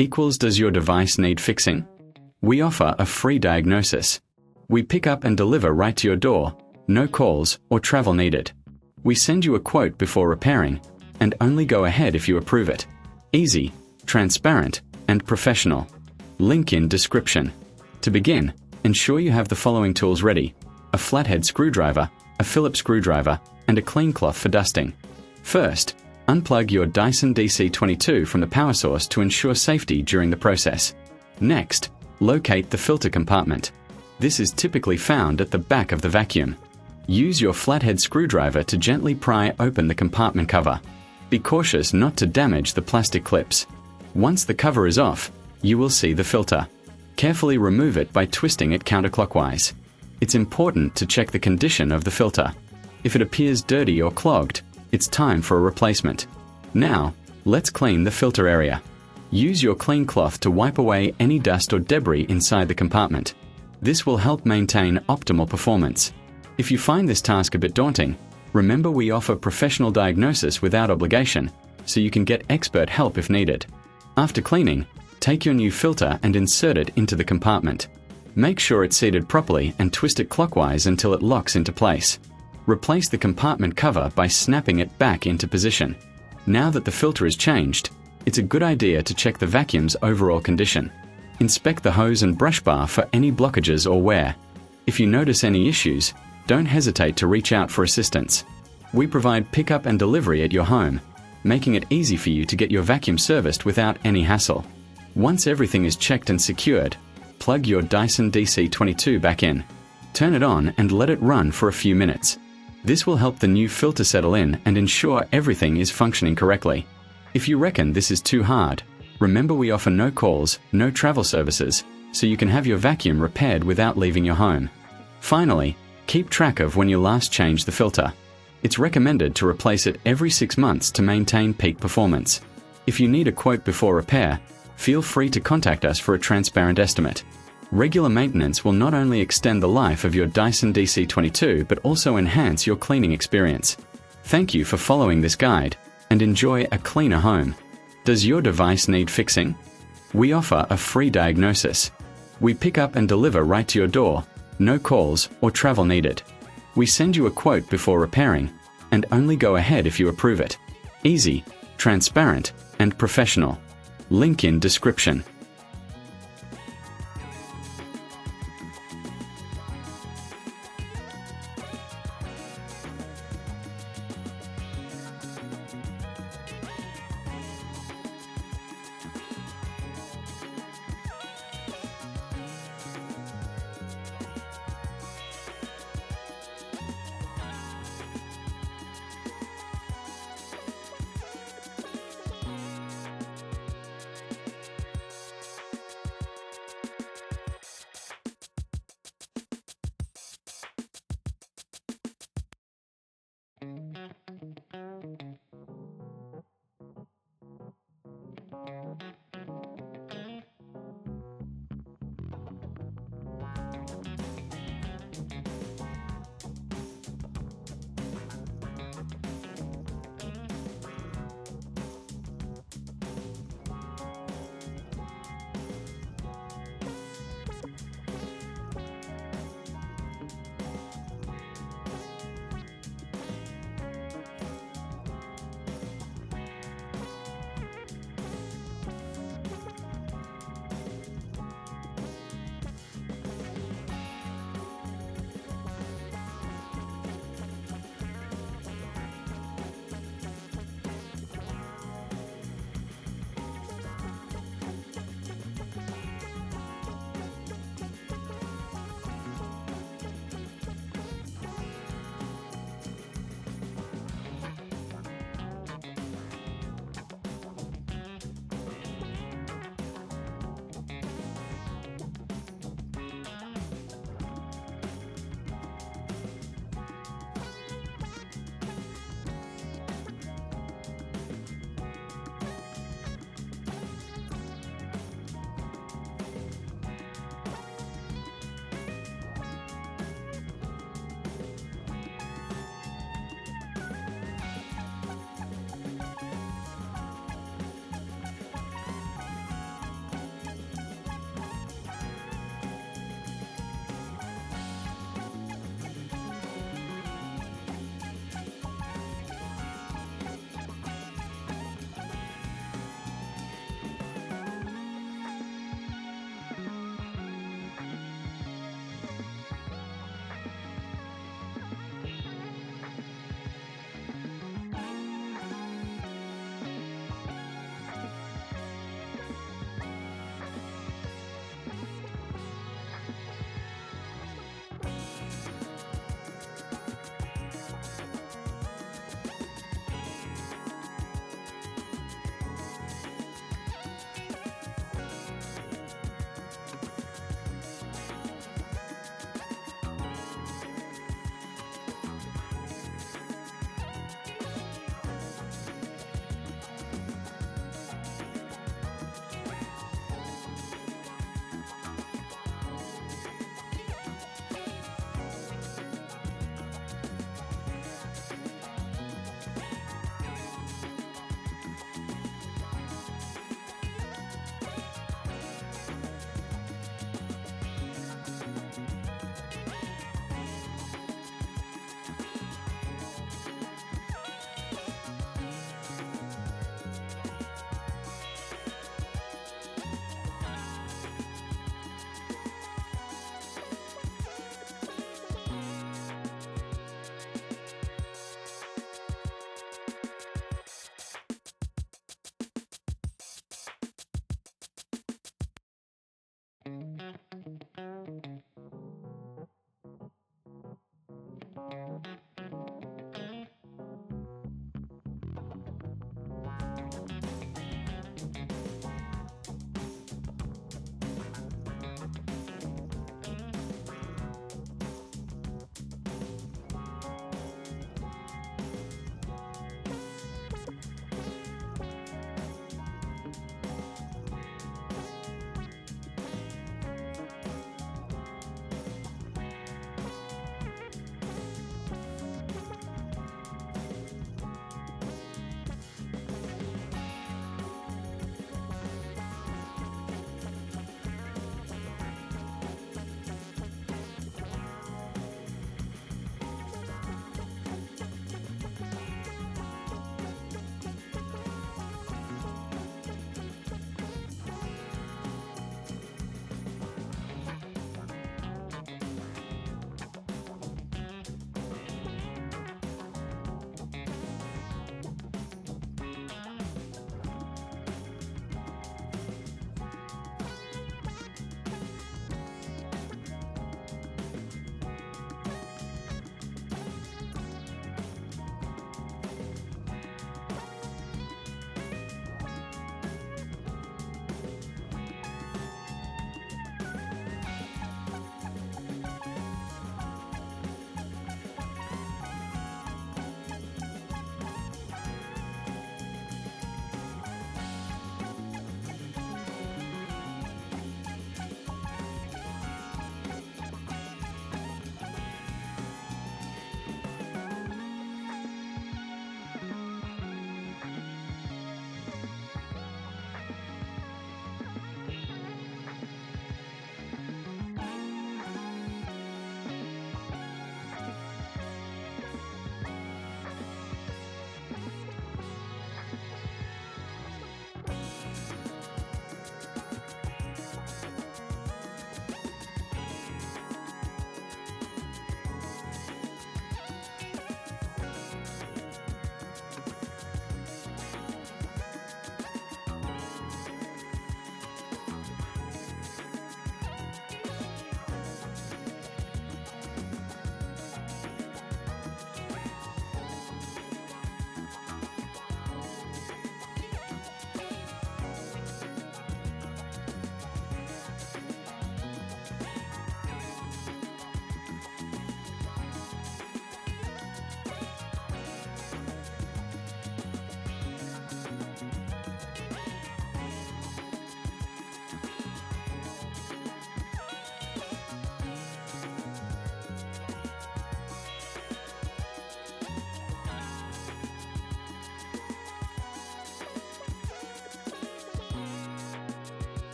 equals does your device need fixing? We offer a free diagnosis. We pick up and deliver right to your door, no calls or travel needed. We send you a quote before repairing, and only go ahead if you approve it. Easy, transparent, and professional. Link in description. To begin, ensure you have the following tools ready: a flathead screwdriver, a Phillips screwdriver, and a clean cloth for dusting. First, unplug your Dyson DC22 from the power source to ensure safety during the process. Next, locate the filter compartment. This is typically found at the back of the vacuum. Use your flathead screwdriver to gently pry open the compartment cover. Be cautious not to damage the plastic clips. Once the cover is off, you will see the filter. Carefully remove it by twisting it counterclockwise. It's important to check the condition of the filter. If it appears dirty or clogged, it's time for a replacement. Now, let's clean the filter area. Use your clean cloth to wipe away any dust or debris inside the compartment. This will help maintain optimal performance. If you find this task a bit daunting, remember we offer professional diagnosis without obligation, so you can get expert help if needed. After cleaning, take your new filter and insert it into the compartment. Make sure it's seated properly and twist it clockwise until it locks into place. Replace the compartment cover by snapping it back into position. Now that the filter is changed, it's a good idea to check the vacuum's overall condition. Inspect the hose and brush bar for any blockages or wear. If you notice any issues, don't hesitate to reach out for assistance. We provide pickup and delivery at your home, making it easy for you to get your vacuum serviced without any hassle. Once everything is checked and secured, plug your Dyson DC22 back in. Turn it on and let it run for a few minutes. This will help the new filter settle in and ensure everything is functioning correctly. If you reckon this is too hard, remember we offer no calls, no travel services, so you can have your vacuum repaired without leaving your home. Finally, keep track of when you last changed the filter. It's recommended to replace it every 6 months to maintain peak performance. If you need a quote before repair, feel free to contact us for a transparent estimate. Regular maintenance will not only extend the life of your Dyson DC22 but also enhance your cleaning experience. Thank you for following this guide, and enjoy a cleaner home. Does your device need fixing? We offer a free diagnosis. We pick up and deliver right to your door, no calls or travel needed. We send you a quote before repairing, and only go ahead if you approve it. Easy, transparent, and professional. Link in description.